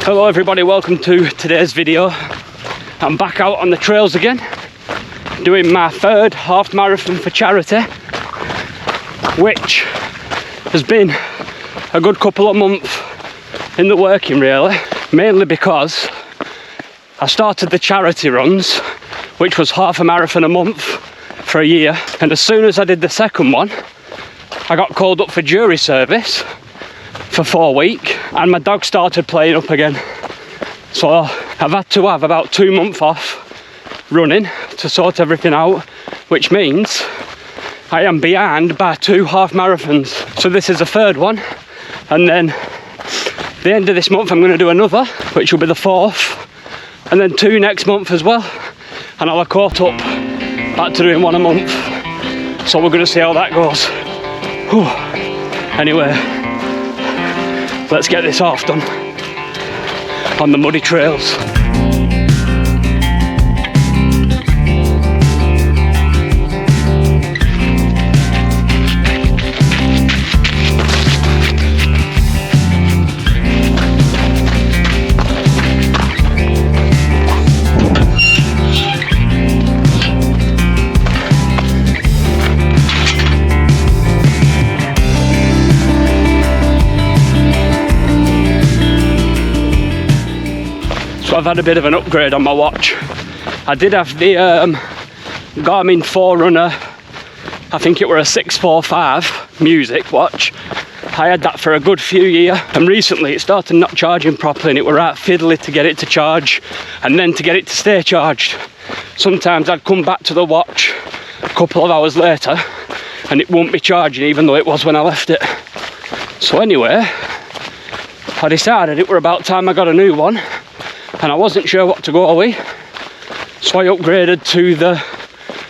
Hello everybody, welcome to today's video. I'm back out on the trails again, doing my third half marathon for charity, which has been a good couple of months in the working really, mainly because I started the charity runs, which was half a marathon a month for a year, and as soon as I did the second one, I got called up for jury service for 4 weeks, and my dog started playing up again. So I've had to have about 2 months off running to sort everything out, which means I am behind by 2 half marathons. So this is the third one, and then the end of this month I'm going to do another, which will be the 4th, and then 2 next month as well, and I'll have caught up back to doing 1 a month. So we're going to see how that goes. Whew. Anyway, let's get this half done on the muddy trails. I've had a bit of an upgrade on my watch. I did have the Garmin Forerunner, I think it were a 645 music watch. I had that for a good few years, and recently it started not charging properly, and it were right fiddly to get it to charge and then to get it to stay charged. Sometimes I'd come back to the watch a couple of hours later and it won't be charging even though it was when I left it. So anyway, I decided it were about time I got a new one, and I wasn't sure what to go with, so I upgraded to the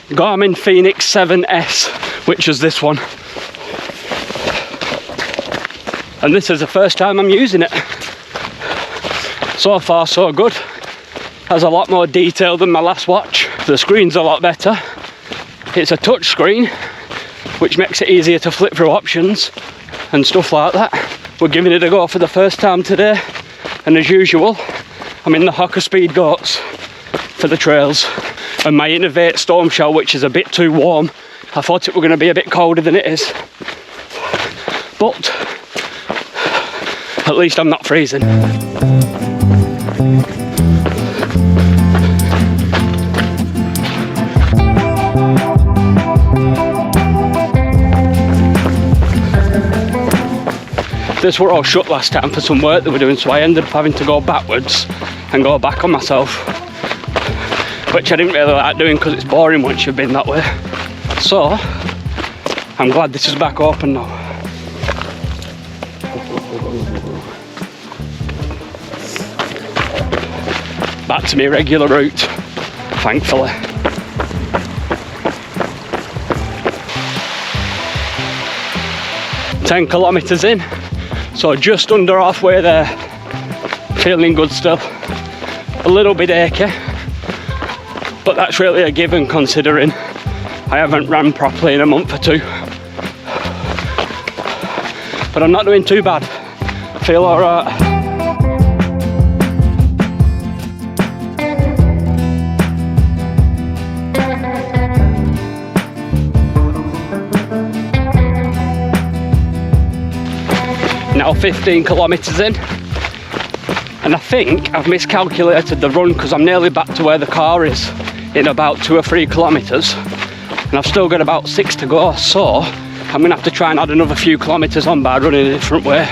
Garmin Fenix 7S, which is this one. And this is the first time I'm using it. So far so good. Has a lot more detail than my last watch. The screen's a lot better. It's a touch screen, which makes it easier to flip through options and stuff like that. We're giving it a go for the first time today, and as usual, I'm in the Hocker Speed Goats for the trails, and my Innovate Storm Shell, which is a bit too warm. I thought it were going to be a bit colder than it is, but at least I'm not freezing. This were all shut last time for some work they were doing, so I ended up having to go backwards and go back on myself, which I didn't really like doing because it's boring once you've been that way. So I'm glad this is back open now. Back to my regular route, thankfully. "10 kilometres in, so just under halfway there. Feeling good still. A little bit achy, but that's really a given considering I haven't ran properly in a month or 2. But I'm not doing too bad. I feel alright. Now 15 kilometres in, and I think I've miscalculated the run because I'm nearly back to where the car is in about 2 or 3 kilometres, and I've still got about 6 to go, so I'm going to have to try and add another few kilometres on by running a different way,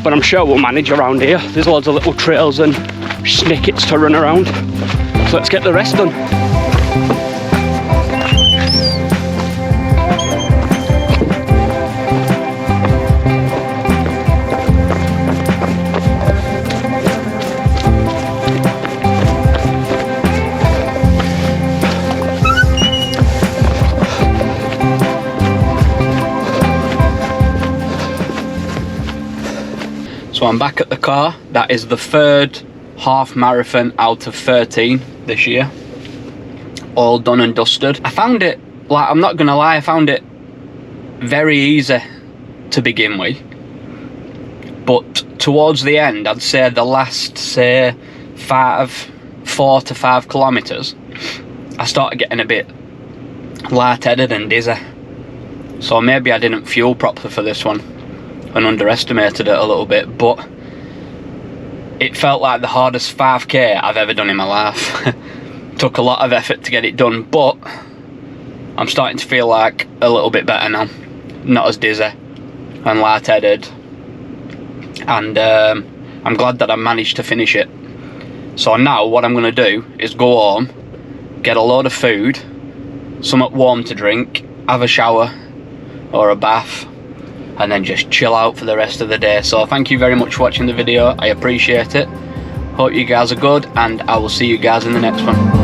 but I'm sure we'll manage around here. There's loads of little trails and snickets to run around, so let's get the rest done. So I'm back at the car. That is the 3rd half marathon out of 13 this year. All done and dusted. I found it, like, I'm not gonna lie, I found it very easy to begin with. But towards the end, I'd say the last, say, 4 to 5 kilometres, I started getting a bit lightheaded and dizzy. So maybe I didn't fuel properly for this one and underestimated it a little bit, but it felt like the hardest 5k I've ever done in my life. Took a lot of effort to get it done, but I'm starting to feel like a little bit better now. Not as dizzy and lightheaded, and I'm glad that I managed to finish it. So now what I'm going to do is go home, get a load of food, something warm to drink, have a shower or a bath, and then just chill out for the rest of the day. So thank you very much for watching the video, I appreciate it. Hope you guys are good, and I will see you guys in the next one.